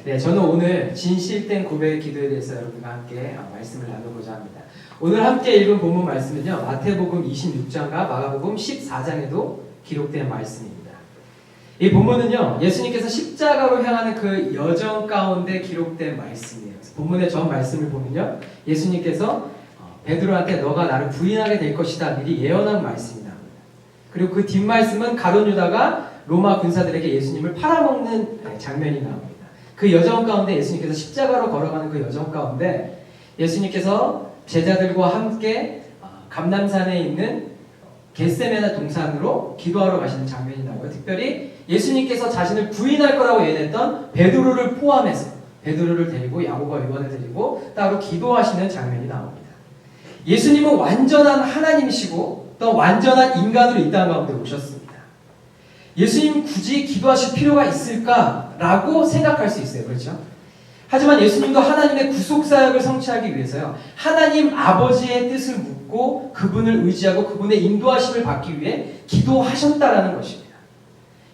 네, 저는 오늘 진실된 고백의 기도에 대해서 여러분과 함께 말씀을 나누고자 합니다. 오늘 함께 읽은 본문 말씀은요, 마태복음 26장과 마가복음 14장에도 기록된 말씀입니다. 이 본문은요, 예수님께서 십자가로 향하는 그 여정 가운데 기록된 말씀이에요. 본문의 전 말씀을 보면요, 예수님께서 베드로한테 너가 나를 부인하게 될 것이다 미리 예언한 말씀이 나옵니다. 그리고 그 뒷말씀은 가룟 유다가 로마 군사들에게 예수님을 팔아먹는 장면이 나옵니다. 그 여정 가운데 예수님께서 십자가로 걸어가는 그 여정 가운데 예수님께서 제자들과 함께 감람산에 있는 겟세마네 동산으로 기도하러 가시는 장면이 나오고요. 특별히 예수님께서 자신을 부인할 거라고 예언했던 베드로를 포함해서 베드로를 데리고 야고보와 요한을 데리고 따로 기도하시는 장면이 나옵니다. 예수님은 완전한 하나님이시고 또 완전한 인간으로 이 땅 가운데 오셨습니다. 예수님 굳이 기도하실 필요가 있을까라고 생각할 수 있어요. 그렇죠? 하지만 예수님도 하나님의 구속사역을 성취하기 위해서요, 하나님 아버지의 뜻을 묻고 그분을 의지하고 그분의 인도하심을 받기 위해 기도하셨다라는 것입니다.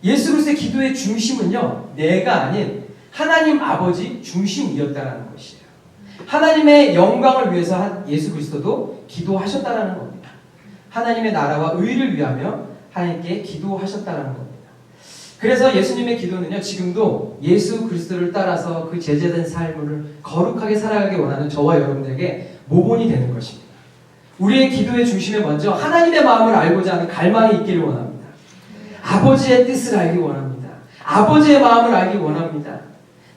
예수 그리스도의 기도의 중심은요, 내가 아닌 하나님 아버지 중심이었다라는 것이에요. 하나님의 영광을 위해서 예수 그리스도도 기도하셨다라는 겁니다. 하나님의 나라와 의를 위하며 하나님께 기도하셨다라는 겁니다. 그래서 예수님의 기도는요, 지금도 예수 그리스도를 따라서 그 제재된 삶을 거룩하게 살아가기 원하는 저와 여러분들에게 모본이 되는 것입니다. 우리의 기도의 중심에 먼저 하나님의 마음을 알고자 하는 갈망이 있기를 원합니다. 아버지의 뜻을 알기 원합니다. 아버지의 마음을 알기 원합니다.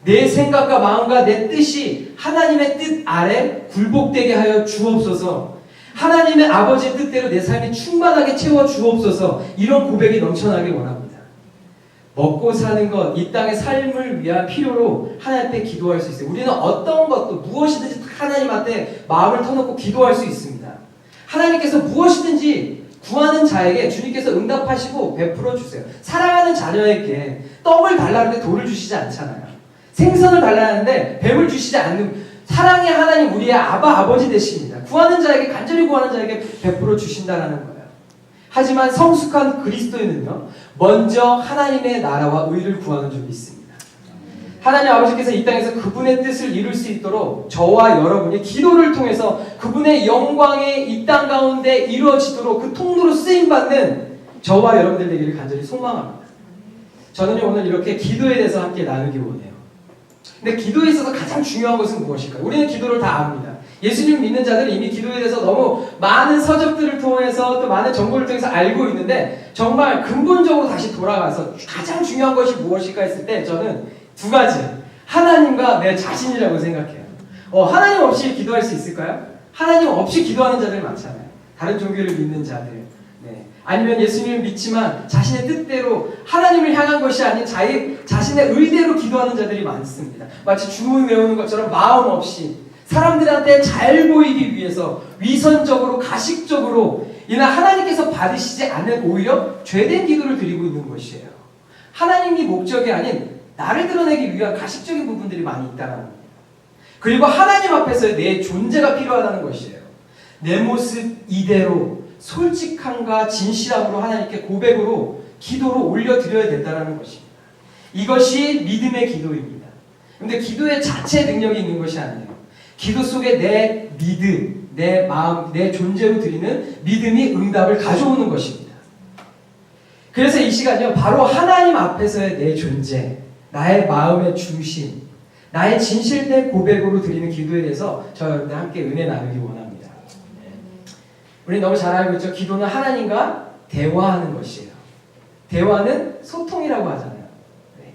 내 생각과 마음과 내 뜻이 하나님의 뜻 아래 굴복되게 하여 주옵소서. 하나님의 아버지의 뜻대로 내 삶이 충만하게 채워 주옵소서. 이런 고백이 넘쳐나길 원합니다. 먹고 사는 것, 이 땅의 삶을 위한 필요로 하나님 앞에 기도할 수 있어요. 우리는 어떤 것도 무엇이든지 하나님한테 마음을 터놓고 기도할 수 있습니다. 하나님께서 무엇이든지 구하는 자에게 주님께서 응답하시고 베풀어 주세요. 사랑하는 자녀에게 떡을 달라는데 돌을 주시지 않잖아요. 생선을 달라는데 뱀을 주시지 않는 사랑의 하나님, 우리의 아버지 되십니다. 구하는 자에게, 간절히 구하는 자에게 베풀어 주신다라는 거예요. 하지만 성숙한 그리스도인은요, 먼저 하나님의 나라와 의를 구하는 줄 믿습니다. 하나님 아버지께서 이 땅에서 그분의 뜻을 이룰 수 있도록 저와 여러분이 기도를 통해서 그분의 영광이 이 땅 가운데 이루어지도록 그 통로로 쓰임받는 저와 여러분들 되기를 간절히 소망합니다. 저는 오늘 이렇게 기도에 대해서 함께 나누기 원해요. 근데 기도에 있어서 가장 중요한 것은 무엇일까요? 우리는 기도를 다 압니다. 예수님 믿는 자들은 이미 기도에 대해서 너무 많은 서적들을 통해서 또 많은 정보를 통해서 알고 있는데, 정말 근본적으로 다시 돌아가서 가장 중요한 것이 무엇일까 했을 때 저는 두 가지, 하나님과 내 자신이라고 생각해요. 하나님 없이 기도할 수 있을까요? 하나님 없이 기도하는 자들 많잖아요. 다른 종교를 믿는 자들, 아니면 예수님을 믿지만 자신의 뜻대로 하나님을 향한 것이 아닌 자신의 의대로 기도하는 자들이 많습니다. 마치 주문 외우는 것처럼 마음 없이 사람들한테 잘 보이기 위해서 위선적으로, 가식적으로, 이날 하나님께서 받으시지 않는 오히려 죄된 기도를 드리고 있는 것이에요. 하나님이 목적이 아닌 나를 드러내기 위한 가식적인 부분들이 많이 있다는 겁니다. 그리고 하나님 앞에서 내 존재가 필요하다는 것이에요. 내 모습 이대로 솔직함과 진실함으로 하나님께 고백으로 기도로 올려드려야 된다는 것입니다. 이것이 믿음의 기도입니다. 그런데 기도의 자체 능력이 있는 것이 아니에요. 기도 속에 내 믿음, 내 마음, 내 존재로 드리는 믿음이 응답을 가져오는 것입니다. 그래서 이 시간요, 바로 하나님 앞에서의 내 존재, 나의 마음의 중심, 나의 진실된 고백으로 드리는 기도에 대해서 저와 여러분들 함께 은혜 나누기 원합니다. 우리 너무 잘 알고 있죠? 기도는 하나님과 대화하는 것이에요. 대화는 소통이라고 하잖아요.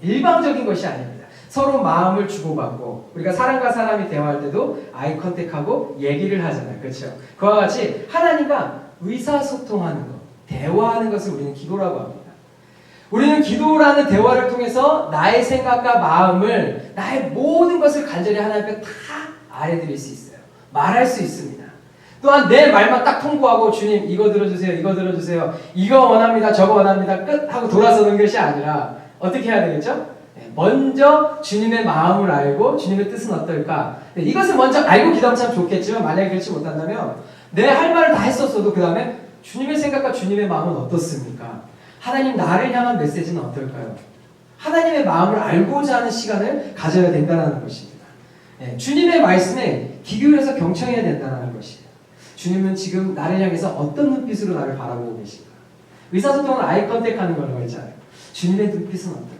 일방적인 것이 아닙니다. 서로 마음을 주고받고, 우리가 사람과 사람이 대화할 때도 아이 컨택하고 얘기를 하잖아요. 그렇죠? 그와 같이 하나님과 의사소통하는 것, 대화하는 것을 우리는 기도라고 합니다. 우리는 기도라는 대화를 통해서 나의 생각과 마음을, 나의 모든 것을 간절히 하나님 앞에 다 아뢰드릴 수 있어요. 말할 수 있습니다. 또한 내 말만 딱 통보하고 주님 이거 들어주세요, 이거 들어주세요, 이거 원합니다, 저거 원합니다, 끝 하고 돌아서는 것이 아니라 어떻게 해야 되겠죠? 먼저 주님의 마음을 알고 주님의 뜻은 어떨까? 이것을 먼저 알고 기도하면 참 좋겠지만, 만약에 그렇지 못한다면 내 할 말을 다 했었어도 그 다음에 주님의 생각과 주님의 마음은 어떻습니까? 하나님 나를 향한 메시지는 어떨까요? 하나님의 마음을 알고자 하는 시간을 가져야 된다는 것입니다. 주님의 말씀에 귀 기울여서 경청해야 된다는 것이에요. 주님은 지금 나를 향해서 어떤 눈빛으로 나를 바라보고 계신가? 의사소통은 아이 컨택하는 거라고 했잖아요. 주님의 눈빛은 어떨까?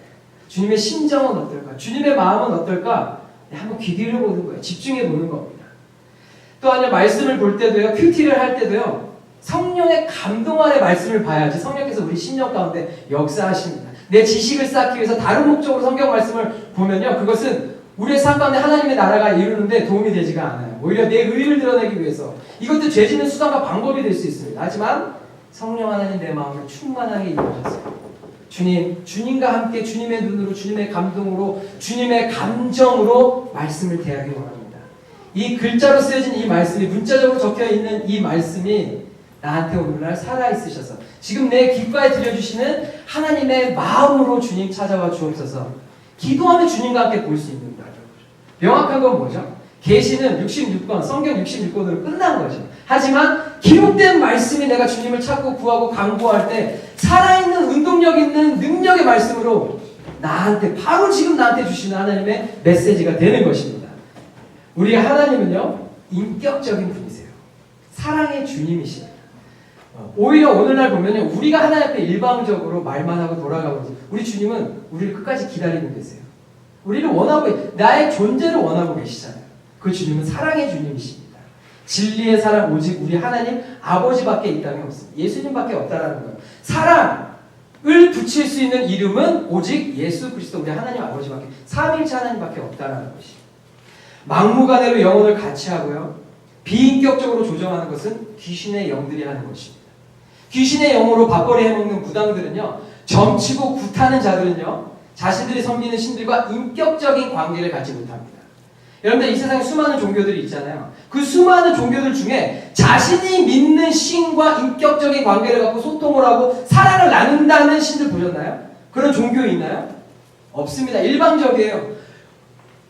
주님의 심정은 어떨까? 주님의 마음은 어떨까? 한번 귀 기울여 보는 거예요. 집중해 보는 겁니다. 또 아니요, 말씀을 볼 때도요, 큐티를 할 때도요, 성령의 감동 아래 말씀을 봐야지 성령께서 우리 심령 가운데 역사하십니다. 내 지식을 쌓기 위해서 다른 목적으로 성경 말씀을 보면요, 그것은 우리의 삶 가운데 하나님의 나라가 이루는데 도움이 되지가 않아요. 오히려 내 의를 드러내기 위해서, 이것도 죄 짓는 수단과 방법이 될 수 있습니다. 하지만 성령 하나님 내 마음을 충만하게 이루셨어요. 주님과 함께 주님의 눈으로, 주님의 감동으로, 주님의 감정으로 말씀을 대하기 원합니다. 이 글자로 쓰여진 이 말씀이, 문자적으로 적혀 있는 이 말씀이 나한테 오늘날 살아있으셔서 지금 내 귓가에 들려주시는 하나님의 마음으로 주님 찾아와 주옵소서. 기도하면 주님과 함께 볼 수 있는 거죠. 명확한 건 뭐죠? 계시는 66권, 성경 66권으로 끝난 거죠. 하지만 기록된 말씀이 내가 주님을 찾고 구하고 간구할 때 살아있는 운동력 있는 능력의 말씀으로 나한테, 바로 지금 나한테 주시는 하나님의 메시지가 되는 것입니다. 우리 하나님은요, 인격적인 분이세요. 사랑의 주님이십니다. 오히려 오늘날 보면요, 우리가 하나님 앞에 일방적으로 말만 하고 돌아가고 있어요. 우리 주님은 우리를 끝까지 기다리고 계세요. 우리를 원하고, 나의 존재를 원하고 계시잖아요. 그 주님은 사랑의 주님이십니다. 진리의 사랑 오직 우리 하나님 아버지밖에 이 땅에 없습니다. 예수님밖에 없다라는 거예요. 사랑을 붙일 수 있는 이름은 오직 예수 그리스도 우리 하나님 아버지밖에, 삼위일체 하나님밖에 없다라는 것이에요. 막무가내로 영혼을 같이 하고요, 비인격적으로 조정하는 것은 귀신의 영들이 하는 것입니다. 귀신의 영으로 밥벌이 해먹는 무당들은요, 점치고 굿하는 자들은요, 자신들이 섬기는 신들과 인격적인 관계를 갖지 못합니다. 여러분들, 이 세상에 수많은 종교들이 있잖아요. 그 수많은 종교들 중에 자신이 믿는 신과 인격적인 관계를 갖고 소통을 하고 사랑을 나눈다는 신들 보셨나요? 그런 종교 있나요? 없습니다. 일방적이에요.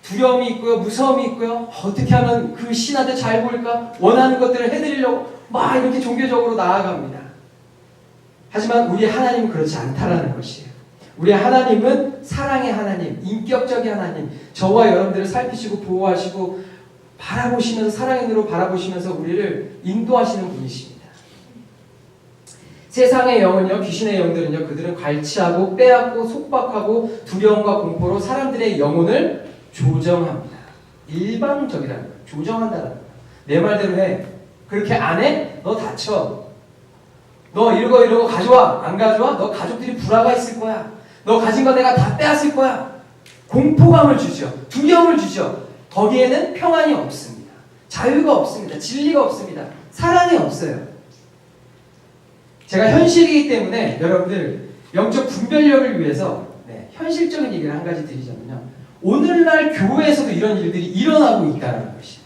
두려움이 있고요, 무서움이 있고요, 어떻게 하면 그 신한테 잘 보일까, 원하는 것들을 해드리려고 막 이렇게 종교적으로 나아갑니다. 하지만 우리 하나님은 그렇지 않다라는 것이에요. 우리 하나님은 사랑의 하나님, 인격적인 하나님, 저와 여러분들을 살피시고 보호하시고 바라보시면서, 사랑의 눈으로 바라보시면서 우리를 인도하시는 분이십니다. 세상의 영은요, 귀신의 영들은요, 그들은 갈취하고 빼앗고 속박하고 두려움과 공포로 사람들의 영혼을 조정합니다. 일방적이라는 거예요. 조정한다는 거예요. 내 말대로 해. 그렇게 안 해? 너 다쳐. 너 이러고 가져와. 안 가져와? 너 가족들이 불화가 있을 거야. 너 가진 거 내가 다 빼앗을 거야. 공포감을 주죠. 두려움을 주죠. 거기에는 평안이 없습니다. 자유가 없습니다. 진리가 없습니다. 사랑이 없어요. 제가 현실이기 때문에 여러분들 영적 분별력을 위해서 현실적인 얘기를 한 가지 드리자면요, 오늘날 교회에서도 이런 일들이 일어나고 있다는 것이에요.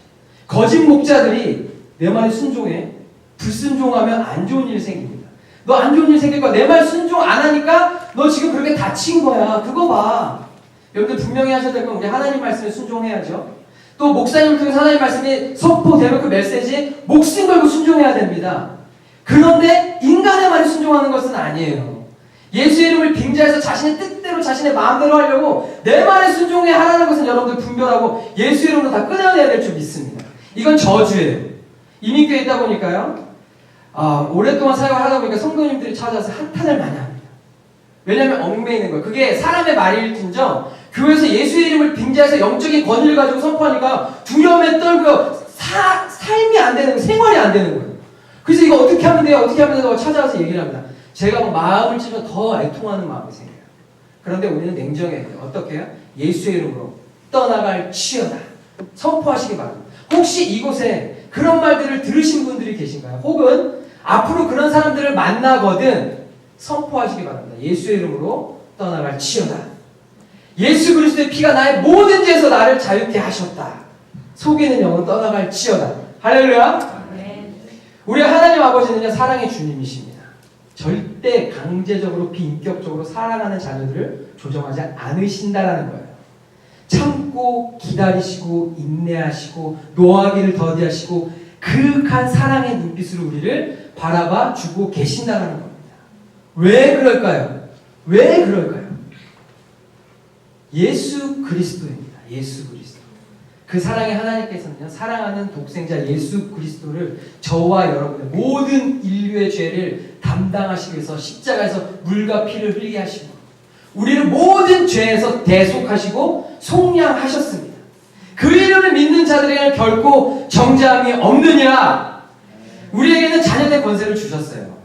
거짓 목자들이 내 말에 순종해. 불순종하면 안 좋은 일 생깁니다. 너 안 좋은 일 생길 거야. 내 말 순종 안 하니까 너 지금 그렇게 다친 거야. 그거 봐. 여러분들 분명히 하셔야 될 건 우리 하나님 말씀에 순종해야죠. 또 목사님을 통해서 하나님 말씀이 선포되면 그 메시지 목숨 걸고 순종해야 됩니다. 그런데 인간의 말에 순종하는 것은 아니에요. 예수의 이름을 빙자해서 자신의 뜻대로 자신의 마음대로 하려고 내 말에 순종해 하라는 것은 여러분들 분별하고 예수의 이름으로 다 끊어내야 될 줄 믿습니다. 이건 저주예요. 이민교회에 있다 보니까요, 오랫동안 사역을 하다 보니까 성도님들이 찾아와서 한탄을 많이 합니다. 왜냐하면 얽매이는 거예요. 그게 사람의 말일진저 교회에서 예수의 이름을 빙자해서 영적인 권위를 가지고 선포하니까 두려움에 떨고요, 삶이 안 되는 거예요. 생활이 안 되는 거예요. 그래서 이거 어떻게 하면 돼요? 어떻게 하면 돼요? 찾아와서 얘기를 합니다. 제가 마음을 찌면 더 애통하는 마음이 생겨요. 그런데 우리는 냉정해야 돼요. 어떻게 해요? 예수의 이름으로 떠나갈 치여다 선포하시기 바랍니다. 혹시 이곳에 그런 말들을 들으신 분들이 계신가요? 혹은 앞으로 그런 사람들을 만나거든 선포하시기 바랍니다. 예수의 이름으로 떠나갈 치여다. 예수 그리스도의 피가 나의 모든 죄에서 나를 자유케 하셨다. 속이는 영은 떠나갈 치여다. 할렐루야. 우리 하나님 아버지는요, 사랑의 주님이십니다. 절대 강제적으로 비인격적으로 사랑하는 자녀들을 조정하지 않으신다라는 거예요. 참고 기다리시고 인내하시고 노하기를 더디하시고 그윽한 사랑의 눈빛으로 우리를 바라봐 주고 계신다는 겁니다. 왜 그럴까요? 왜 그럴까요? 예수 그리스도입니다. 예수 그리스도. 그 사랑의 하나님께서는요, 사랑하는 독생자 예수 그리스도를 저와 여러분의 모든 인류의 죄를 담당하시기 위해서 십자가에서 물과 피를 흘리게 하시고 우리를 모든 죄에서 대속하시고 속량하셨습니다. 그 이름을 믿는 자들에게는 결코 정죄함이 없느니라. 우리에게는 자녀된 권세를 주셨어요.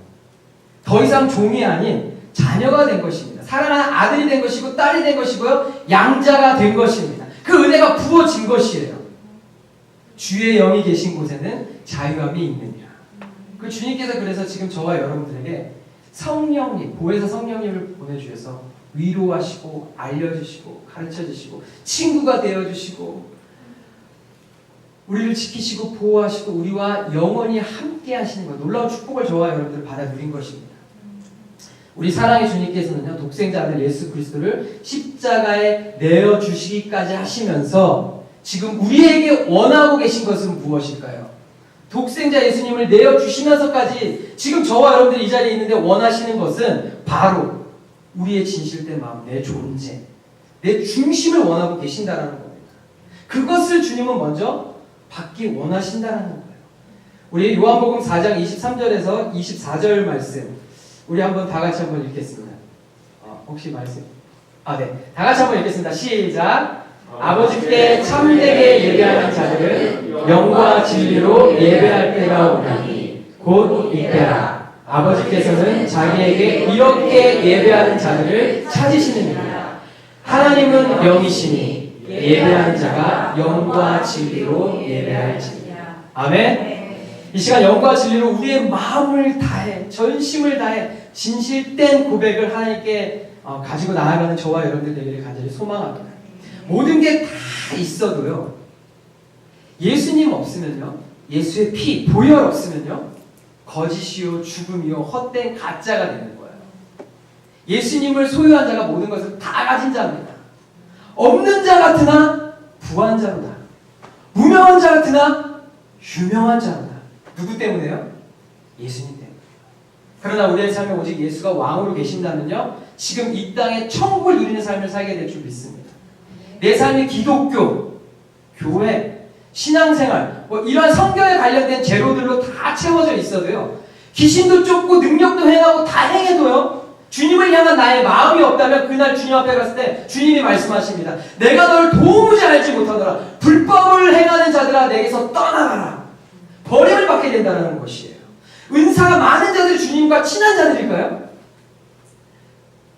더 이상 종이 아닌 자녀가 된 것입니다. 사랑하는 아들이 된 것이고 딸이 된 것이고요. 양자가 된 것입니다. 그 은혜가 부어진 것이에요. 주의 영이 계신 곳에는 자유함이 있느니라. 그 주님께서 그래서 지금 저와 여러분들에게 성령님, 보혜사 성령님을 보내주셔서 위로하시고 알려주시고 가르쳐주시고 친구가 되어주시고 우리를 지키시고 보호하시고 우리와 영원히 함께 하시는 것, 놀라운 축복을 저와 여러분들 받아 누린 것입니다. 우리 사랑의 주님께서는요, 독생자 아들 예수 그리스도를 십자가에 내어주시기까지 하시면서 지금 우리에게 원하고 계신 것은 무엇일까요? 독생자 예수님을 내어주시면서까지 지금 저와 여러분들이 이 자리에 있는데 원하시는 것은 바로 우리의 진실된 마음, 내 존재, 내 중심을 원하고 계신다는 겁니다. 그것을 주님은 먼저 받기 원하신다는 거예요. 우리 요한복음 4장 23절에서 24절 말씀 우리 한번 다 같이 한번 읽겠습니다. 혹시 말씀? 네. 다 같이 한번 읽겠습니다. 시작. 아버지께 참되게 예배하는 자들은 영과 진리로 예배할 때가 오나니 곧 이때라. 아버지께서는 자기에게 이렇게 예배하는 자들을 찾으시느니라. 하나님은 영이시니 예배하는 자가 영과 진리로 예배할지니라. 아멘. 이 시간 영과 진리로 우리의 마음을 다해, 전심을 다해 진실된 고백을 하나님께 가지고 나아가는 저와 여러분들 되기를 간절히 소망합니다. 모든 게 다 있어도요, 예수님 없으면요, 예수의 피, 보혈 없으면요, 거짓이요, 죽음이요, 헛된 가짜가 되는 거예요. 예수님을 소유한 자가 모든 것을 다 가진 자입니다. 없는 자 같으나 부한 자로다. 무명한 자 같으나 유명한 자로다. 누구 때문에요? 예수님 때문에. 그러나 우리의 삶에 오직 예수가 왕으로 계신다면요, 지금 이 땅에 천국을 누리는 삶을 살게 될 줄 믿습니다. 내 삶이 기독교, 교회, 신앙생활, 이러한 성경에 관련된 재료들로 다 채워져 있어도요, 귀신도 쫓고 능력도 행하고 다 행해도요, 주님을 향한 나의 마음이 없다면 그날 주님 앞에 갔을 때 주님이 말씀하십니다. 내가 너를 도무지 알지 못하더라. 불법을 행하는 자들아 내게서 떠나가라. 버림을 받게 된다는 것이에요. 은사가 많은 자들이 주님과 친한 자들일까요?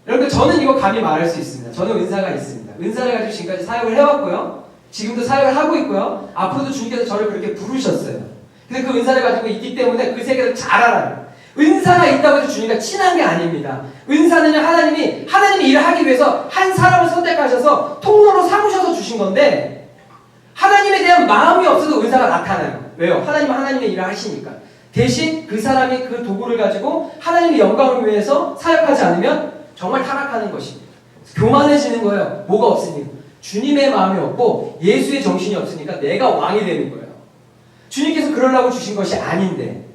여러분들, 저는 이거 감히 말할 수 있습니다. 저는 은사가 있습니다. 은사를 가지고 지금까지 사역을 해왔고요. 지금도 사역을 하고 있고요. 앞으로도 주님께서 저를 그렇게 부르셨어요. 근데 그 은사를 가지고 있기 때문에 그 세계를 잘 알아요. 은사가 있다고 해서 주님과 친한 게 아닙니다. 은사는 하나님이 일을 하기 위해서 한 사람을 선택하셔서 통로로 삼으셔서 주신 건데, 하나님에 대한 마음이 없어도 은사가 나타나요. 왜요? 하나님은 하나님의 일을 하시니까. 대신 그 사람이 그 도구를 가지고 하나님의 영광을 위해서 사역하지 않으면 정말 타락하는 것입니다. 교만해지는 거예요. 뭐가 없으니까. 주님의 마음이 없고 예수의 정신이 없으니까 내가 왕이 되는 거예요. 주님께서 그러려고 주신 것이 아닌데,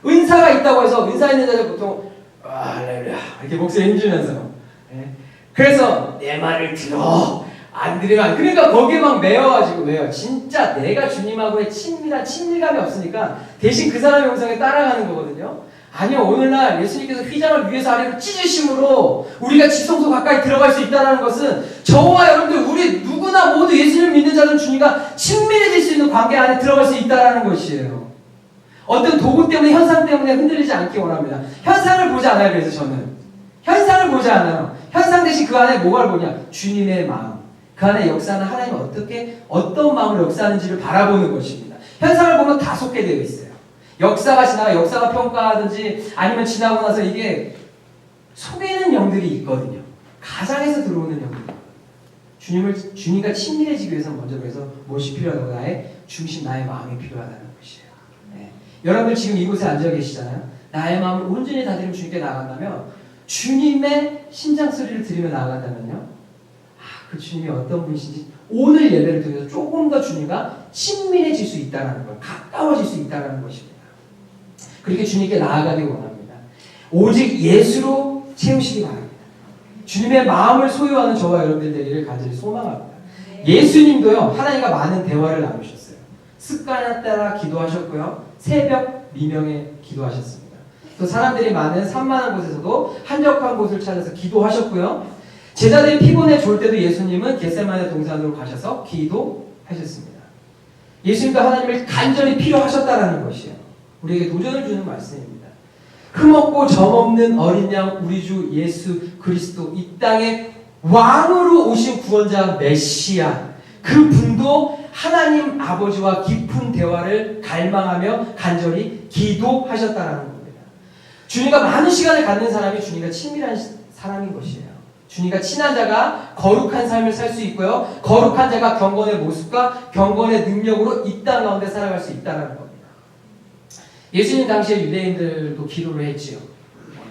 은사가 있다고 해서 은사 있는 자들 보통 할렐루야 이렇게 목소리 힘주면서, 그래서 내 말을 들어 안 들으면, 그러니까 거기에 막 매여가지고, 왜요? 진짜 내가 주님하고의 친밀한 친밀감이 없으니까 대신 그 사람의 영상에 따라가는 거거든요. 아니요, 오늘날 예수님께서 휘장을 위에서 아래로 찢으심으로 우리가 지성소 가까이 들어갈 수 있다는 것은 저와 여러분들, 우리 누구나 모두 예수님을 믿는 자들은 주님과 친밀해질 수 있는 관계 안에 들어갈 수 있다는 것이에요. 어떤 도구 때문에, 현상 때문에 흔들리지 않기 원합니다. 현상을 보지 않아요. 그래서 저는 현상을 보지 않아요. 현상 대신 그 안에 뭐가 보냐? 주님의 마음. 그 안에 역사는 하나님이 어떤 마음으로 역사하는지를 바라보는 것입니다. 현상을 보면 다 속게 되어 있어요. 역사가 지나가, 역사가 평가하든지 아니면 지나고 나서 이게 속이는 영들이 있거든요. 가장에서 들어오는 영들. 주님과 친밀해지기 위해서 먼저 그래서 무엇이 필요하다고? 나의 중심, 나의 마음이 필요하다는 것이에요. 여러분들 지금 이곳에 앉아 계시잖아요. 나의 마음을 온전히 다 드리면 주님께 나아간다면, 주님의 심장 소리를 들으며 나아간다면요, 그 주님이 어떤 분이신지 오늘 예배를 통해서 조금 더 주님과 친밀해질 수 있다는 걸, 가까워질 수 있다는 것입니다. 그렇게 주님께 나아가기 원합니다. 오직 예수로 채우시기 바랍니다. 주님의 마음을 소유하는 저와 여러분들 되기를 간절히 소망합니다. 예수님도요, 하나님과 많은 대화를 나누셨어요. 습관에 따라 기도하셨고요, 새벽 미명에 기도하셨습니다. 또 사람들이 많은 산만한 곳에서도 한적한 곳을 찾아서 기도하셨고요, 제자들이 피곤해 졸 때도 예수님은 겟세마네 동산으로 가셔서 기도하셨습니다. 예수님도 하나님을 간절히 필요하셨다라는 것이에요. 우리에게 도전을 주는 말씀입니다. 흠없고 점없는 어린 양 우리 주 예수 그리스도, 이 땅에 왕으로 오신 구원자 메시아, 그 분도 하나님 아버지와 깊은 대화를 갈망하며 간절히 기도하셨다라는 겁니다. 주님과 많은 시간을 갖는 사람이 주님과 친밀한 사람인 것이에요. 주님과 친한 자가 거룩한 삶을 살 수 있고요, 거룩한 자가 경건의 모습과 경건의 능력으로 이 땅 가운데 살아갈 수 있다는 겁니다. 예수님 당시에 유대인들도 기도를 했지요.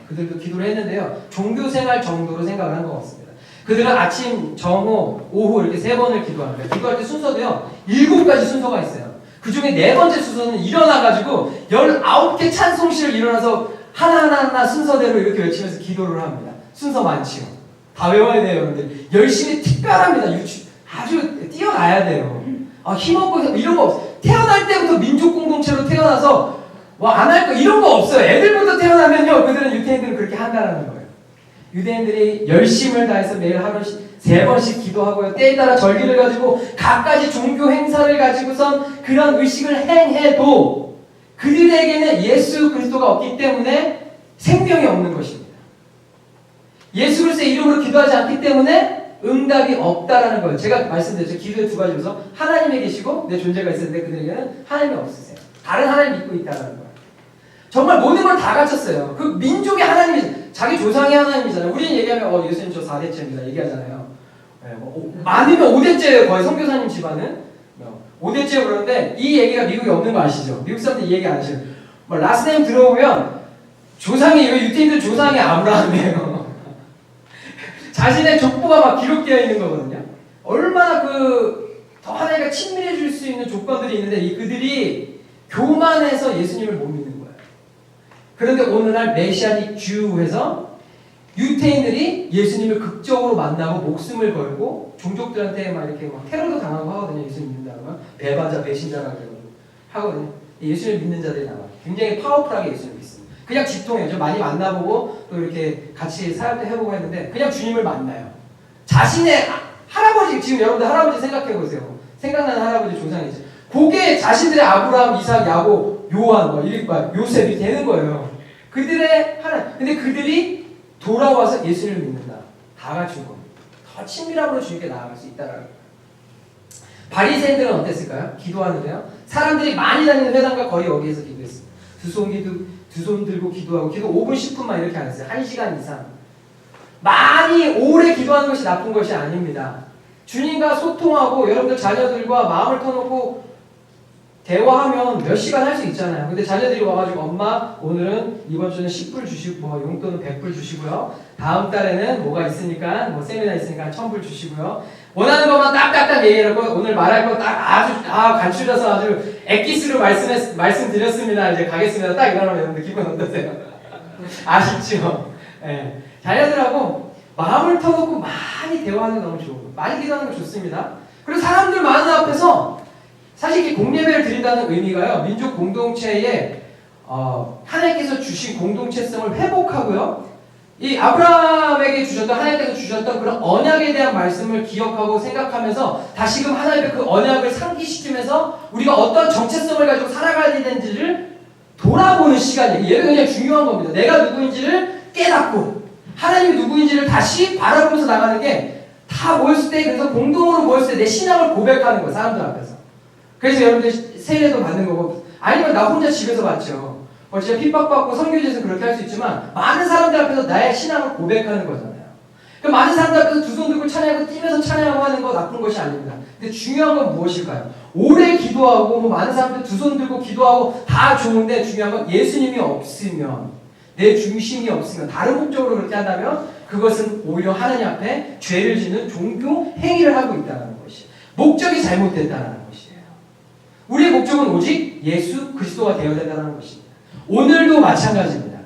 그들도 기도를 했는데요, 종교생활 정도로 생각을 한 것 같습니다. 그들은 아침, 정오, 오후 이렇게 3번을 기도합니다. 기도할 때 순서도요, 7가지 순서가 있어요. 그 중에 4번째 순서는 일어나가지고 19개 찬송시를 일어나서 하나하나 순서대로 이렇게 외치면서 기도를 합니다. 순서 많지요. 다 외워야 돼요, 여러분들. 열심히 특별합니다. 아주 뛰어나야 돼요. 힘없고 이런 거 없어요. 태어날 때부터 민족 공동체로 태어나서 안 할 거 이런 거 없어요. 애들부터 태어나면요, 그들은 유대인들은 그렇게 한다는 거예요. 유대인들이 열심을 다해서 매일 하루씩 3번씩 기도하고요, 때에 따라 절기를 가지고 각가지 종교 행사를 가지고선 그런 의식을 행해도 그들에게는 예수 그리스도가 없기 때문에 생명이 없는 것입니다. 예수 그리스도의 이름으로 기도하지 않기 때문에 응답이 없다라는 거예요. 제가 말씀드렸죠. 기도의 2가지 요소. 하나님이 계시고 내 존재가 있었는데 그들에게는 하나님이 없으세요. 다른 하나님 믿고 있다라는 거예요. 정말 모든 걸 다 갖췄어요. 그 민족의 하나님이, 자기 조상의 하나님이잖아요. 우리는 얘기하면 예수님 저 4대째입니다 얘기하잖아요. 많으면 5대째예요. 거의 선교사님 집안은 5대째 그러는데 이 얘기가 미국에 없는 거 아시죠? 미국 사람들 이 얘기 안 하시죠? 라스네임 들어보면 조상이, 유태인들 조상이 아브라함이에요. 자신의 족보가 막 기록되어 있는 거거든요. 얼마나 더 하나님과 친밀해질 수 있는 조건들이 있는데 그들이 교만해서 예수님을 못 믿는 거예요. 그런데 오늘날 메시아닉 주에서 유태인들이 예수님을 극적으로 만나고 목숨을 걸고 종족들한테 막 이렇게 테러도 당하고 하거든요. 예수님 믿는다고 배반자, 배신자라고 하거든요. 예수님을 믿는 자들이 나와요. 굉장히 파워풀하게 예수님을 믿습니다. 그냥 직통해요. 좀 많이 만나보고 또 이렇게 같이 사역도 해보고 했는데 그냥 주님을 만나요. 자신의 할아버지, 지금 여러분들 할아버지 생각해보세요. 생각나는 할아버지 조상이죠. 그게 자신들의 아브라함, 이삭, 야곱, 요한, 요셉이 되는 거예요. 그들의 하나님. 근데 그들이 돌아와서 예수님을 믿는다. 다 갖춘 겁니다. 더 친밀함으로 주님께 나아갈 수 있다라는 거예요. 바리새인들은 어땠을까요? 기도하는데요, 사람들이 많이 다니는 회당과 거리 여기에서 기도했습니다. 두 손 들고 기도 5분, 10분만 이렇게 안 했어요. 1시간 이상. 많이 오래 기도하는 것이 나쁜 것이 아닙니다. 주님과 소통하고 여러분들 자녀들과 마음을 터놓고 대화하면 몇 시간 할 수 있잖아요. 근데 자녀들이 와가지고 엄마 오늘은 이번 주는 10불 주시고 용돈은 100불 주시고요. 다음 달에는 뭐가 있으니까 세미나 있으니까 1000불 주시고요. 원하는 것만 딱딱딱 얘기해놓고 오늘 말할 거 딱 아주 간추려서 아주 엑기스로 말씀드렸습니다. 이제 가겠습니다. 딱 이러면 여러분들 기분 어떠세요? 아쉽죠? 네. 자녀들하고 마음을 터놓고 많이 대화하는 거 너무 좋은 거예요. 많이 기도하는 거 좋습니다. 그리고 사람들 많은 앞에서 사실 이렇게 공예배를 드린다는 의미가요, 민족 공동체에 하나님께서 주신 공동체성을 회복하고요, 이 아브라함에게 주셨던, 하나님께서 주셨던 그런 언약에 대한 말씀을 기억하고 생각하면서 다시금 하나님의 그 언약을 상기시키면서 우리가 어떤 정체성을 가지고 살아가야 되는지를 돌아보는 시간이에요. 얘가 그냥 중요한 겁니다. 내가 누구인지를 깨닫고 하나님이 누구인지를 다시 바라보면서 나가는 게 다 모였을 때, 그래서 공동으로 모였을 때 내 신앙을 고백하는 거예요. 사람들 앞에서. 그래서 여러분들 세례도 받는 거고, 아니면 나 혼자 집에서 받죠. 진짜 핍박받고 선교지에서 그렇게 할 수 있지만 많은 사람들 앞에서 나의 신앙을 고백하는 거잖아요. 그러니까 많은 사람들 앞에서 두 손 들고 찬양하고 뛰면서 찬양하고 하는 거 나쁜 것이 아닙니다. 근데 중요한 건 무엇일까요? 오래 기도하고 많은 사람들 두 손 들고 기도하고 다 좋은데 중요한 건 예수님이 없으면, 내 중심이 없으면, 다른 목적으로 그렇게 한다면 그것은 오히려 하나님 앞에 죄를 짓는 종교 행위를 하고 있다는 것이, 목적이 잘못됐다는 것이에요. 우리의 목적은 오직 예수 그리스도가 되어야 된다는 것입니다. 오늘도 마찬가지입니다.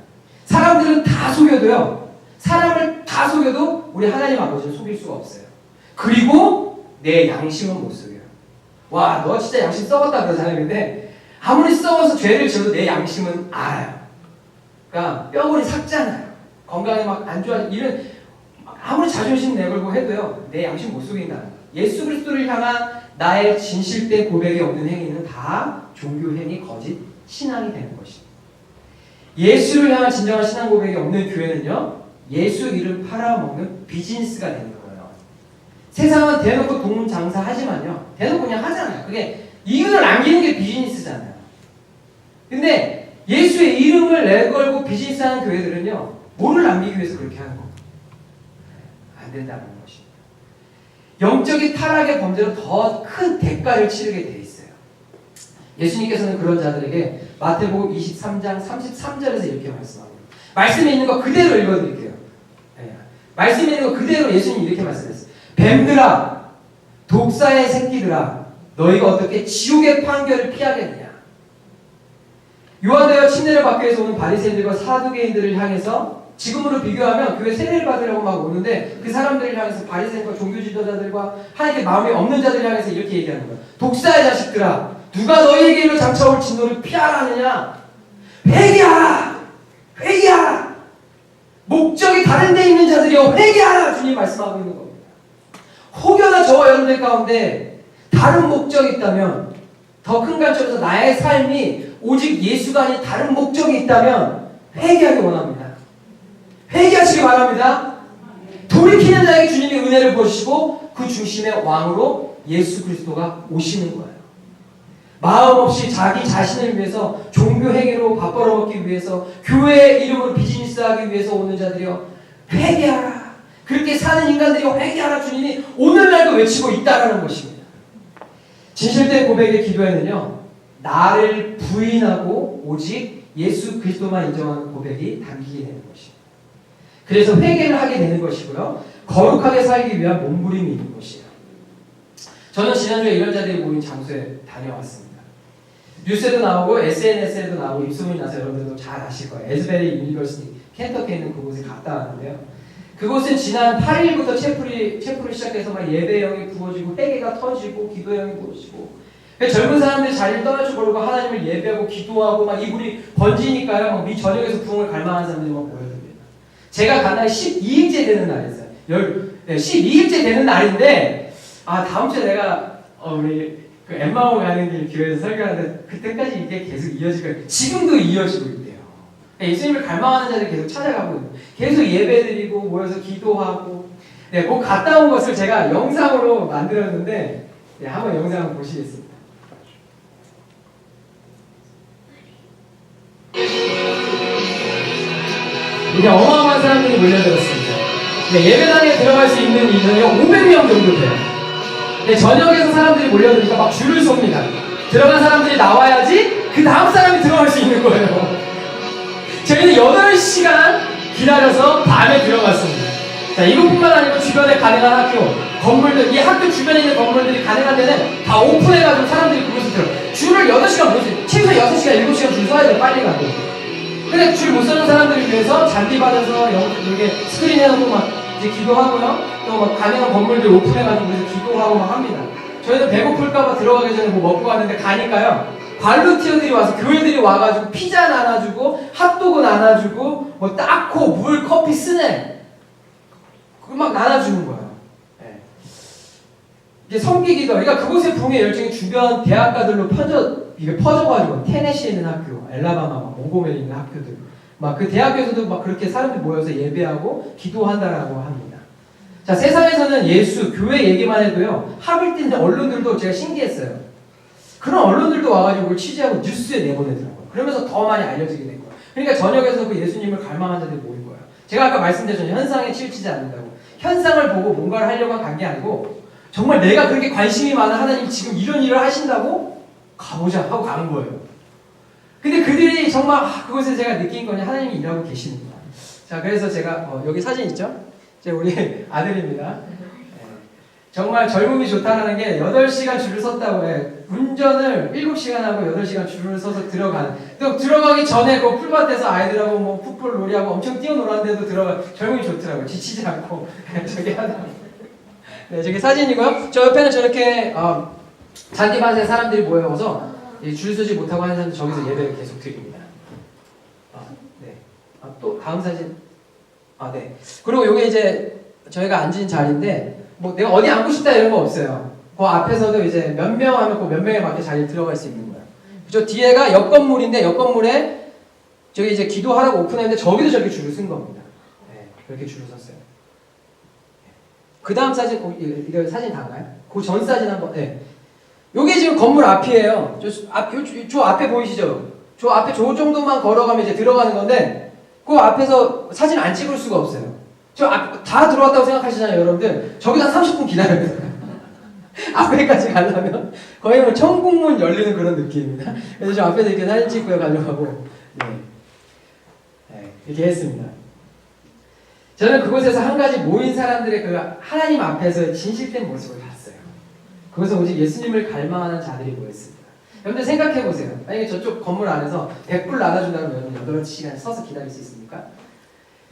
사람들은 다 속여도요, 사람을 다 다 속여도 우리 하나님 아버지를 속일 수가 없어요. 그리고 내 양심은 못 속여요. 와, 너 진짜 양심 썩었다 그러잖아요. 근데 아무리 썩어서 죄를 지어도 내 양심은 알아요. 그러니까 뼈골이 삭잖아요. 건강에 막 안 좋아 이런 아무리 자존심 내걸고 해도요, 내 양심 못 속인다는 거예요. 예수 그리스도를 향한 나의 진실된 고백이 없는 행위는 다 종교 행위, 거짓 신앙이 되는 것입니다. 예수를 향한 진정한 신앙 고백이 없는 교회는요, 예수 이름 팔아먹는 비즈니스가 되는 거예요. 세상은 대놓고 돈 장사하지만요, 대놓고 그냥 하잖아요. 그게 이윤을 남기는 게 비즈니스잖아요. 근데 예수의 이름을 내걸고 비즈니스하는 교회들은요, 뭐를 남기기 위해서 그렇게 하는 겁니다. 안 된다는 것입니다. 영적인 타락의 범죄로 더 큰 대가를 치르게 돼 있어요. 예수님께서는 그런 자들에게 마태복음 23장 33절에서 이렇게 말씀합니다. 말씀에 있는 거 그대로 읽어드릴게요. 네. 말씀에 있는 거 그대로 예수님이 이렇게 말씀했어요. 뱀들아, 독사의 새끼들아, 너희가 어떻게 지옥의 판결을 피하겠느냐. 요한되어 침례를 받기 위해서 오는 바리새인들과 사두개인들을 향해서 지금으로 비교하면 교회 세례를 받으려고 막 오는데 그 사람들을 향해서 바리새인과 종교 지도자들과 하나님께 마음이 없는 자들을 향해서 이렇게 얘기하는 거예요. 독사의 자식들아, 누가 너희에게 일로 장차올 진노를 피하라느냐. 회개하라! 회개하라! 목적이 다른 데 있는 자들이여 회개하라! 주님 말씀하고 있는 겁니다. 혹여나 저와 여러분들 가운데 다른 목적이 있다면, 더 큰 관점에서 나의 삶이 오직 예수가 아닌 다른 목적이 있다면 회개하기 원합니다. 회개하시기 바랍니다. 돌이키는 자에게 주님이 은혜를 부어주시고 그 중심의 왕으로 예수 그리스도가 오시는 거예요. 마음 없이 자기 자신을 위해서 종교 행위로 밥 벌어먹기 위해서 교회의 이름으로 비즈니스하기 위해서 오는 자들이여 회개하라. 그렇게 사는 인간들이 회개하라. 주님이 오늘날도 외치고 있다라는 것입니다. 진실된 고백의 기도에는요, 나를 부인하고 오직 예수 그리스도만 인정하는 고백이 담기게 되는 것입니다. 그래서 회개를 하게 되는 것이고요, 거룩하게 살기 위한 몸부림이 있는 것이에요. 저는 지난주에 이런 자들이 모인 장소에 다녀왔습니다. 뉴스에도 나오고 SNS에도 나오고 입소문이 나서 여러분들도 잘 아실 거예요. 에즈베리 유니버시티 켄터키에 있는 그곳에 갔다 왔는데요. 그곳은 지난 8일부터 체프를 시작해서 막 예배형이 부어지고 회개가 터지고 기도형이 부어지고 젊은 사람들이 자리를 떠날 줄 모르고 하나님을 예배하고 기도하고 막 이불이 번지니까요. 막 미 전역에서 부흥을 갈망하는 사람들이 막 모여듭니다. 제가 간 날이 12일째 되는 날이었어요. 12일째 되는 날인데 다음 주에 내가 우리 그 엠마오 가는 길 교회에서 설교하는데 그때까지 이게 계속 이어지고 지금도 이어지고 있대요. 예수님을 갈망하는 자들이 계속 찾아가고 있고 계속 예배드리고 모여서 기도하고 꼭 갔다 온 것을 제가 영상으로 만들었는데 한번 영상을 보시겠습니다. 이게 어마어마한 사람들이 몰려들었습니다. 예배당에 들어갈 수 있는 인원이 500명 정도 돼요. 저녁에서 사람들이 몰려드니까 막 줄을 섭니다. 들어간 사람들이 나와야지 그 다음 사람이 들어갈 수 있는 거예요. 저희는 8시간 기다려서 밤에 들어갔습니다. 자, 이것뿐만 아니고 주변에 가능한 학교, 건물들, 이 학교 주변에 있는 건물들이 가능한 데는 다 오픈해가지고 사람들이 그곳에 들어. 줄을 8시간 못 서요. 최소 6시간, 7시간 줄 서야 돼요. 빨리 가고. 근데 줄 못 서는 사람들을 위해서 잔디 받아서 이렇게 스크린 해놓고 막 이제 기도하고요. 또 막 가능한 건물들 오픈해가지고 그래서 기도하고 막 합니다. 저희는 배고플까봐 들어가기 전에 뭐 먹고 가는데 가니까요. 발루티어들이 와서 교회들이 와가지고 피자 나눠주고 핫도그 나눠주고 뭐 따코, 물, 커피, 스낵 그거 막 나눠주는 거예요. 네. 이게 섬기기도 그러니까 그곳의 부흥의 열정이 주변 대학가들로 퍼져가지고 테네시에 있는 학교, 엘라바마, 몽고메리에 있는 학교들 막 그 대학교에서도 막 그렇게 사람들 모여서 예배하고 기도한다라고 합니다. 자, 세상에서는 예수, 교회 얘기만 해도요 합을 띠는 언론들도 제가 신기했어요. 그런 언론들도 와가지고 그걸 취재하고 뉴스에 내보내더라고요. 그러면서 더 많이 알려지게 된 거예요. 그러니까 저녁에서 그 예수님을 갈망한 자들이 모인 거예요. 제가 아까 말씀드렸죠. 현상에 치우치지 않는다고. 현상을 보고 뭔가를 하려고 간 게 아니고 정말 내가 그렇게 관심이 많은 하나님이 지금 이런 일을 하신다고 가보자 하고 가는 거예요. 근데 그들이 정말 그곳에서 제가 느낀 거니 하나님이 일하고 계시는구나. 자, 그래서 제가 여기 사진 있죠? 제 우리 아들입니다. 정말 젊음이 좋다라는 게 8시간 줄을 섰다고 해. 운전을 7시간 하고 8시간 줄을 서서 들어가는. 또 들어가기 전에 그 풀밭에서 아이들하고 뭐 풋볼 놀이하고 엄청 뛰어놀았는데도 젊음이 좋더라고요. 지치지 않고. 저기 하다. 네, 저기 사진이고요. 저 옆에는 저렇게 잔디밭에 사람들이 모여서 줄 서지 못하고 하는 사람들 저기서 예배를 계속 드립니다. 네. 또 다음 사진. 네. 그리고 요게 이제 저희가 앉은 자리인데 뭐 내가 어디 앉고 싶다 이런 거 없어요. 그 앞에서도 이제 몇 명 하면 그 몇 명에 맞게 자리에 들어갈 수 있는 거예요. 저 뒤에가 옆 건물인데 옆 건물에 저기 이제 기도하라고 오픈했는데 저기도 저렇게 줄을 쓴 겁니다. 네, 그렇게 줄을 섰어요. 그 다음 사진, 이거 사진 다인가요? 그 전 사진 한번. 네. 요게 지금 건물 앞이에요. 저 앞에 보이시죠? 저 앞에 저 정도만 걸어가면 이제 들어가는 건데 그 앞에서 사진 안 찍을 수가 없어요. 저 다 들어왔다고 생각하시잖아요, 여러분들. 저기다 30분 기다려야 돼요. 앞에까지 가려면 거의 뭐 천국문 열리는 그런 느낌입니다. 그래서 저 앞에서 이렇게 사진 찍고 가려고 이렇게 했습니다. 저는 그곳에서 한 가지 모인 사람들의 그 하나님 앞에서 진실된 모습을 봤어요. 그것은 오직 예수님을 갈망하는 자들이 모였습니다. 여러분들 생각해 보세요. 만약에 저쪽 건물 안에서 100불 나눠준다면 8시간 서서 기다릴 수 있습니까?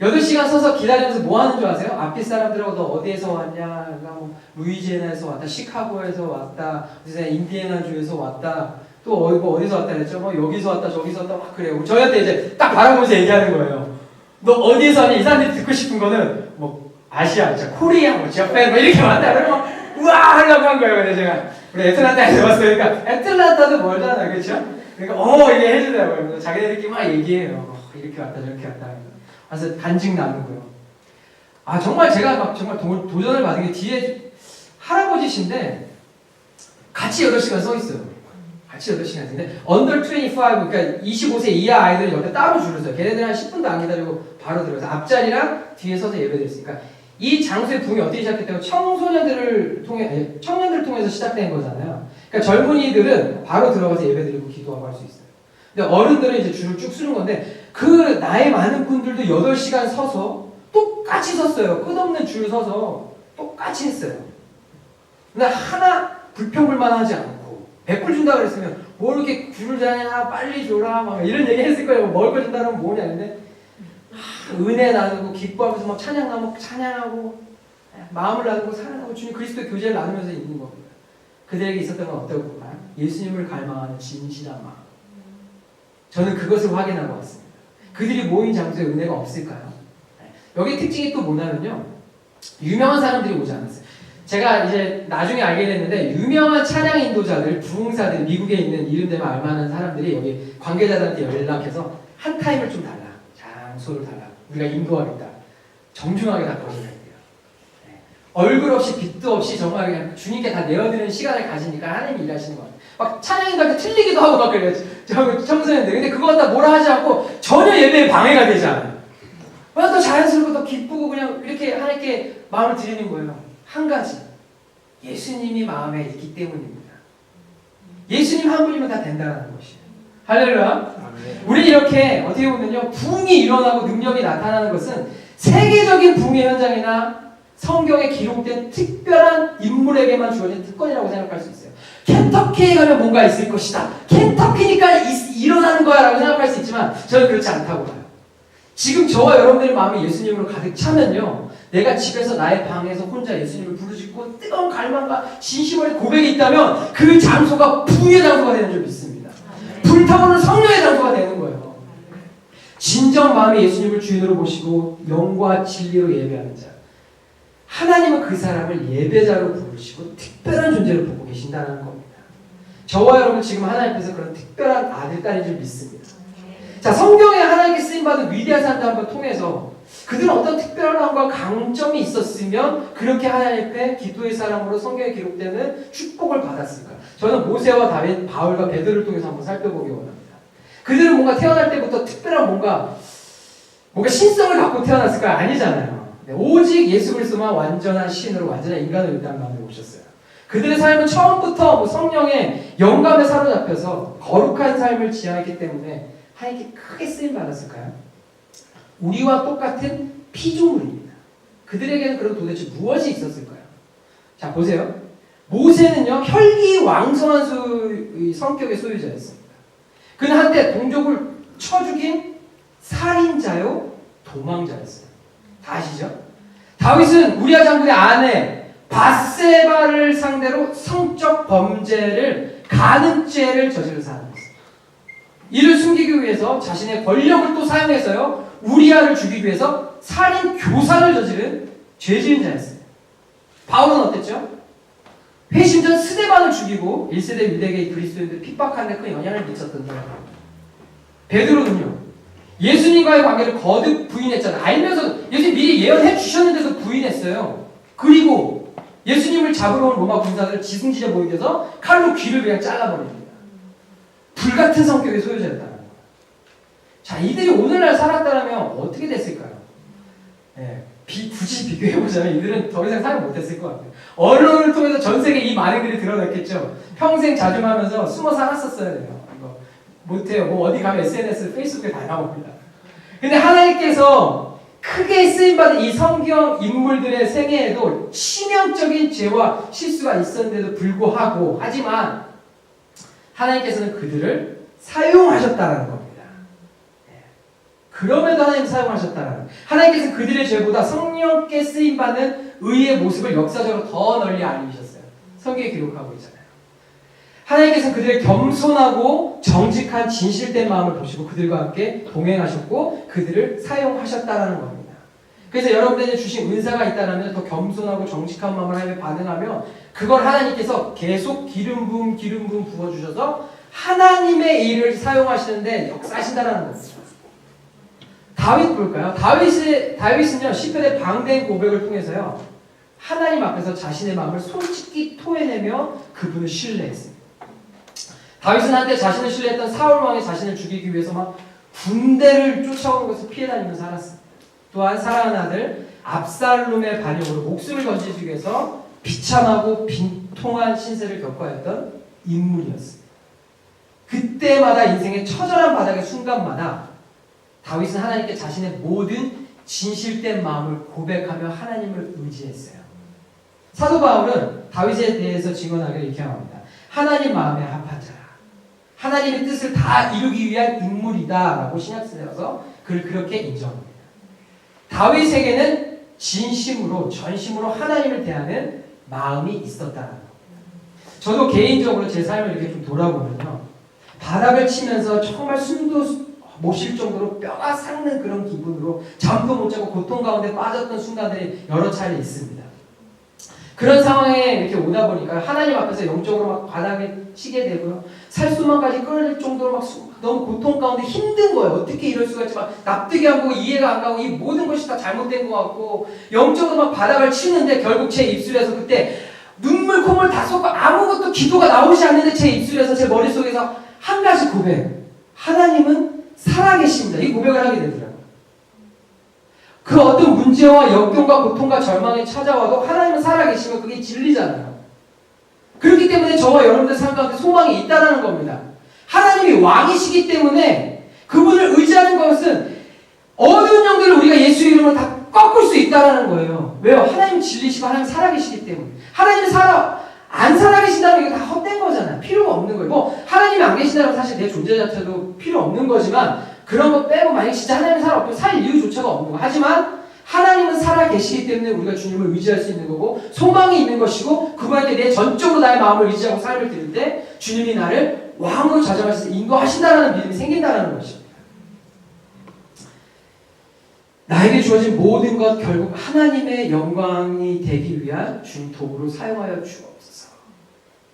8시간 서서 기다리면서 뭐 하는 줄 아세요? 앞에 사람들하고 너 어디에서 왔냐? 뭐 루이지애나에서 왔다, 시카고에서 왔다, 인디애나주에서 왔다, 또 어디서 왔다 그랬죠? 뭐 여기서 왔다, 저기서 왔다 막 그래요. 저희한테 이제 딱 바라보면서 얘기하는 거예요. 너 어디에서 왔냐? 이 사람들이 듣고 싶은 거는 뭐 아시아, 코리아, 뭐 자pan 뭐 이렇게 왔다 그러면 우와 하려고 한 거예요. 그래서 제가 우리 애틀란타에 왔어요. 그러니까 애틀란타도 멀잖아요, 그렇죠? 그러니까 이게 해주더라고요. 자기네들끼리 막 얘기해요. 이렇게 왔다, 저렇게 왔다. 그래서 간증 나누고요. 정말 제가 막 정말 도전을 받은 게 뒤에 할아버지신데 같이 8시간 서 있어요. 같이 8시간 있는데 언더 25 그러니까 25세 이하 아이들은 옆에 따로 줄을 서요. 걔네들 한 10분도 안 기다리고 바로 들어가서 앞자리랑 뒤에 서서 예배드릴 수 있으니까 이 장소의 붕이 어떻게 시작됐다고 청년들을 통해서 시작된 거잖아요. 그러니까 젊은이들은 바로 들어가서 예배드리고 기도하고 할 수 있어요. 근데 어른들은 이제 줄을 쭉 쓰는 건데 그 나이 많은 분들도 8시간 서서 똑같이 섰어요. 끝없는 줄 서서 똑같이 했어요. 근데 하나 불평불만하지 않고 100불 준다 그랬으면 뭐 이렇게 줄을 자냐 빨리 줘라 막 이런 얘기 했을 거예요. 먹을 거 준다면 뭐냐 근데 은혜 나누고 기뻐하면서 막 찬양하고 마음을 나누고 사랑하고 주님 그리스도의 교제를 나누면서 있는 겁니다. 그들에게 있었던 건 어떻게 볼까요? 예수님을 갈망하는 진실한 마음. 저는 그것을 확인하고 왔습니다. 그들이 모인 장소에 은혜가 없을까요? 여기 특징이 또 뭐냐면요. 유명한 사람들이 오지 않았어요. 제가 이제 나중에 알게 됐는데 유명한 찬양 인도자들, 부흥사들, 미국에 있는 이름 되면 알만한 사람들이 여기 관계자들한테 연락해서 한 타임을 좀 달라. 장소를 달라. 우리가 인도하겠다. 정중하게 다 거절해야 돼요. 얼굴 없이 빛도 없이 정말 그냥 주님께 다 내어드리는 시간을 가지니까 하나님이 일하시는 것 같아요. 막 찬양인들한테 틀리기도 하고 막 그래요. 청소년들. 근데 그거 갖다 뭐라 하지 않고 전혀 예배에 방해가 되지 않아요. 그냥 더 자연스럽고 더 기쁘고 그냥 이렇게 하나님께 마음을 드리는 거예요. 한 가지. 예수님이 마음에 있기 때문입니다. 예수님 한 분이면 다 된다는 것이에요. 할렐루야. 우리 이렇게 어떻게 보면요. 부흥이 일어나고 능력이 나타나는 것은 세계적인 부흥의 현장이나 성경에 기록된 특별한 인물에게만 주어진 특권이라고 생각할 수 있어요. 켄터키에 가면 뭔가 있을 것이다. 켄터키니까 일어나는 거야 라고 생각할 수 있지만 저는 그렇지 않다고 봐요. 지금 저와 여러분들의 마음이 예수님으로 가득 차면요. 내가 집에서 나의 방에서 혼자 예수님을 부르짖고 뜨거운 갈망과 진심어린 고백이 있다면 그 장소가 부흥의 장소가 되는 줄 믿습니다. 불타오르는 성령의 장소가 되는 거예요. 진정 마음에 예수님을 주인으로 보시고 영과 진리로 예배하는 자. 하나님은 그 사람을 예배자로 부르시고 특별한 존재로 보고 계신다는 겁니다. 저와 여러분 지금 하나님 앞에서 그런 특별한 아들, 딸인 줄 믿습니다. 자, 성경에 하나님께 쓰임받은 위대한 사람들 한번 통해서 그들은 어떤 특별함과 강점이 있었으면 그렇게 하나님 앞에 기도의 사람으로 성경에 기록되는 축복을 받았을까? 저는 모세와 다윗, 바울과 베드로를 통해서 한번 살펴보기 원합니다. 그들은 뭔가 태어날 때부터 특별한 뭔가 신성을 갖고 태어났을까요? 아니잖아요. 오직 예수 그리스도만 완전한 신으로 완전한 인간으로 이 땅 가운데 오셨어요. 그들의 삶은 처음부터 성령의 영감에 사로잡혀서 거룩한 삶을 지향했기 때문에 하나님께 크게 쓰임 받았을까요? 우리와 똑같은 피조물입니다. 그들에게는 그럼 도대체 무엇이 있었을까요? 자, 보세요. 모세는요, 혈기왕성한 성격의 소유자였습니다. 그는 한때 동족을 쳐 죽인 살인자요, 도망자였어요. 다 아시죠? 다윗은 우리아 장군의 아내 밧세바를 상대로 성적 범죄를 간음죄를 저지른 사람이었어요. 이를 숨기기 위해서 자신의 권력을 또 사용해서요, 우리아를 죽이기 위해서 살인 교사를 저지른 죄지은 자였어요. 바울은 어땠죠? 회심 전 스데반을 죽이고 1세대 유대계 그리스도인들 핍박하는 데 큰 영향을 미쳤던 사람입니다. 베드로는요, 예수님과의 관계를 거듭 부인했잖아요. 알면서 예수님 미리 예언해 주셨는데도 부인했어요. 그리고 예수님을 잡으러 온 로마 군사들을 지승지져 보이면서 칼로 귀를 그냥 잘라버립니다. 불같은 성격의 소유자였다는 거예요. 자, 이들이 오늘날 살았다면 어떻게 됐을까요? 네, 굳이 비교해보자면 이들은 더 이상 사용 못했을 것 같아요. 언론을 통해서 전 세계 이 많은 글이 드러났겠죠. 평생 자중하면서 숨어 살았었어야 돼요. 이거 못해요. 뭐 어디 가면 SNS, 페이스북에 다 나옵니다. 근데 하나님께서 크게 쓰임받은 이 성경 인물들의 생애에도 치명적인 죄와 실수가 있었는데도 불구하고, 하지만 하나님께서는 그들을 사용하셨다는 겁니다. 그럼에도 하나님 사용하셨다는, 하나님께서는 그들의 죄보다 성령께 쓰임받는 의의 모습을 역사적으로 더 널리 알리셨어요. 성경에 기록하고 있잖아요. 하나님께서는 그들의 겸손하고 정직한 진실된 마음을 보시고 그들과 함께 동행하셨고 그들을 사용하셨다는 겁니다. 그래서 여러분들에게 주신 은사가 있다면 더 겸손하고 정직한 마음을 하나님에 반응하면 그걸 하나님께서 계속 기름 부음 부어주셔서 하나님의 일을 사용하시는데 역사하신다는 겁니다. 다윗 볼까요? 다윗은요, 시편의 방대한 고백을 통해서요, 하나님 앞에서 자신의 마음을 솔직히 토해내며 그분을 신뢰했습니다. 다윗은 한때 자신을 신뢰했던 사울 왕이 자신을 죽이기 위해서 막 군대를 쫓아오는 것을 피해 다니면서 살았습니다. 또한 사랑하는 아들 압살롬의 반역으로 목숨을 건지기 위해서 비참하고 빈통한 신세를 겪어야 했던 인물이었습니다. 그때마다 인생의 처절한 바닥의 순간마다 다윗은 하나님께 자신의 모든 진실된 마음을 고백하며 하나님을 의지했어요. 사도 바울은 다윗에 대해서 증언하기를 이렇게 합니다. 하나님 마음에 합한 자라. 하나님의 뜻을 다 이루기 위한 인물이다 라고 신약시대라서 그를 그렇게 인정합니다. 다윗에게는 진심으로 전심으로 하나님을 대하는 마음이 있었다는 겁니다. 저도 개인적으로 제 삶을 이렇게 좀 돌아보면요, 바닥을 치면서 정말 숨도 못 쉴 정도로 뼈가 삭는 그런 기분으로 잠도 못 자고 고통 가운데 빠졌던 순간들이 여러 차례 있습니다. 그런 상황에 이렇게 오다 보니까 하나님 앞에서 영적으로 막 바닥에 치게 되고요, 살수만까지 끊어질 정도로 막 너무 고통 가운데 힘든 거예요. 어떻게 이럴 수가 있지? 막 납득이 안 가고 이해가 안 가고 이 모든 것이 다 잘못된 것 같고 영적으로 막 바닥을 치는데 결국 제 입술에서 그때 눈물 콧물 다 쏟고 아무것도 기도가 나오지 않는데 제 입술에서 제 머릿속에서 한 가지 고백, 하나님은 살아계십니다. 이 고백을 하게 되더라고요. 그 어떤 문제와 역경과 고통과 절망이 찾아와도 하나님은 살아계시면 그게 진리잖아요. 그렇기 때문에 저와 여러분들 삶 가운데 소망이 있다는 겁니다. 하나님이 왕이시기 때문에 그분을 의지하는 것은 어두운 영들을 우리가 예수 이름으로 다 꺾을 수 있다는 거예요. 왜요? 하나님 진리시고 하나님 살아계시기 때문에. 하나님이 안 살아계신다면 이게 다 헛된 거잖아요. 필요가 없는 거예요. 뭐 하나님이 안 계신다면 사실 내 존재 자체도 필요 없는 거지만 그런 거 빼고 만약 진짜 하나님이 살아없고 살 이유조차가 없는 거. 하지만 하나님은 살아계시기 때문에 우리가 주님을 의지할 수 있는 거고 소망이 있는 것이고 그분한테 내 전적으로 나의 마음을 의지하고 삶을 드릴 때 주님이 나를 왕으로 자정하셔서 인도하신다는 믿음이 생긴다는 것입니다. 나에게 주어진 모든 것 결국 하나님의 영광이 되기 위한 주님 도구로 사용하여 주옵소서.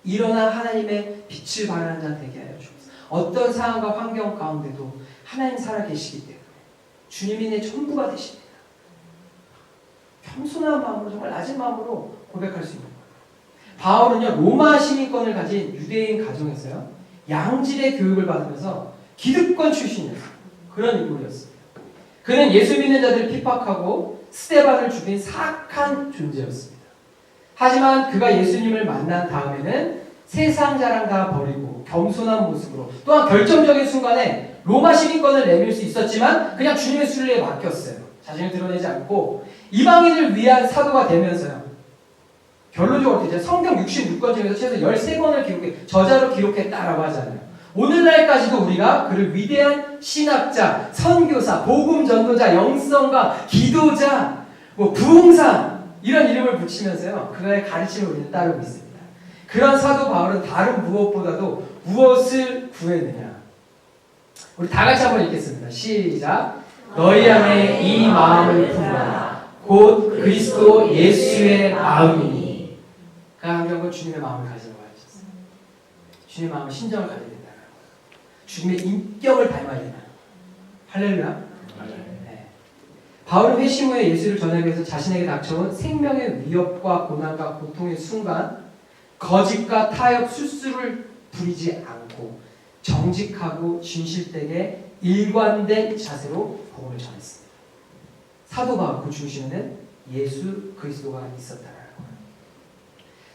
일어나 하나님의 빛을 발하는 자 되게 하여 주옵소서. 어떤 상황과 환경 가운데도 하나님 살아계시기 때문에 주님이 내 전부가 되십니다. 겸손한 마음으로 정말 낮은 마음으로 고백할 수 있는 거예요. 바울은요, 로마 시민권을 가진 유대인 가정에서요, 양질의 교육을 받으면서 기득권 출신이었어요. 그런 인물이었습니다. 그는 예수 믿는 자들을 핍박하고 스데반을 죽인 사악한 존재였습니다. 하지만 그가 예수님을 만난 다음에는 세상 자랑 다 버리고 겸손한 모습으로 또한 결정적인 순간에 로마 시민권을 내밀 수 있었지만 그냥 주님의 순리에 맡겼어요. 자신을 드러내지 않고 이방인을 위한 사도가 되면서요, 결론적으로 이제 성경 66권 중에서 최소 13권을 기록해, 저자로 기록했다라고 하잖아요. 오늘날까지도 우리가 그를 위대한 신학자, 선교사, 복음 전도자, 영성가, 기도자, 부흥사 이런 이름을 붙이면서요. 그의 가르침을 우리는 따르고 있습니다. 그런 사도 바울은 다른 무엇보다도 무엇을 구했느냐? 우리 다 같이 한번 읽겠습니다. 시작. 너희 안에 이 마음을 품으라. 곧 그리스도 예수의 마음이니. 그 한경은 주님의 마음을 가지라고 하셨어요. 주님의 마음을 심정을 가져야 된다는 거예요. 주님의 인격을 닮아야 된다. 할렐루야. 네. 바울은 회심 후에 예수를 전하기 위해서 자신에게 닥쳐온 생명의 위협과 고난과 고통의 순간 거짓과 타협, 술수를 부리지 않고 정직하고 진실되게 일관된 자세로 복음을 전했습니다. 사도 바울 그 중심에는 예수 그리스도가 있었다라는 거예요.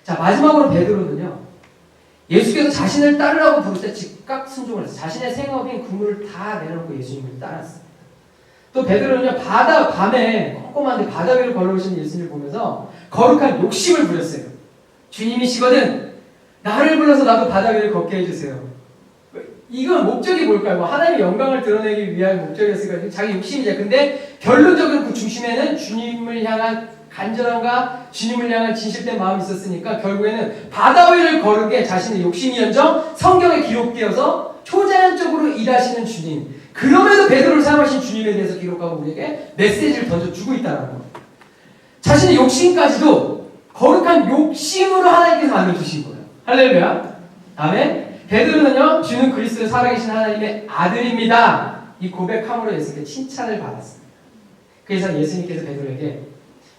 자, 마지막으로 베드로는요. 예수께서 자신을 따르라고 부를 때 즉각 순종을 했어요. 자신의 생업인 그물을 다 내려놓고 예수님을 따랐습니다. 또 베드로는요. 밤에 꼼꼼한데 바다 위를 걸어오시는 예수님을 보면서 거룩한 욕심을 부렸어요. 주님이시거든 나를 불러서 나도 바다 위를 걷게 해주세요. 이건 목적이 뭘까요? 하나님의 영광을 드러내기 위한 목적이었으니까 자기 욕심이죠. 근데 결론적으로 그 중심에는 주님을 향한 간절함과 주님을 향한 진실된 마음이 있었으니까 결국에는 바다 위를 걸으게 자신의 욕심이연정 성경에 기록되어서 초자연적으로 일하시는 주님, 그럼에도 베드로를 사용하신 주님에 대해서 기록하고 우리에게 메시지를 던져주고 있다는 거예요. 자신의 욕심까지도 거룩한 욕심으로 하나님께서 만들어주신 거예요. 할렐루야. 아멘. 베드로는요, 주는 그리스도의 살아계신 하나님의 아들입니다. 이 고백함으로 예수님께 칭찬을 받았습니다. 그래서 예수님께서 베드로에게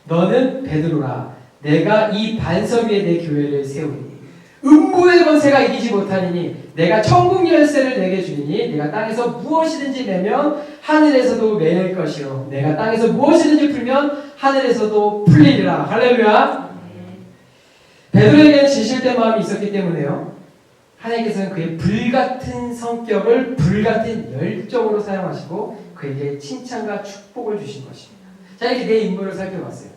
너는 베드로라. 내가 이 반석 위에 내 교회를 세우리니 음부의 권세가 이기지 못하니니 내가 천국 열쇠를 내게 주리니 내가 땅에서 무엇이든지 매면 하늘에서도 매일 것이요 내가 땅에서 무엇이든지 풀면 하늘에서도 풀리리라. 할렐루야. 베드로에게는 진실된 마음이 있었기 때문에요. 하나님께서는 그의 불같은 성격을 불같은 열정으로 사용하시고 그에게 칭찬과 축복을 주신 것입니다. 자, 이렇게 내 인물을 살펴봤어요.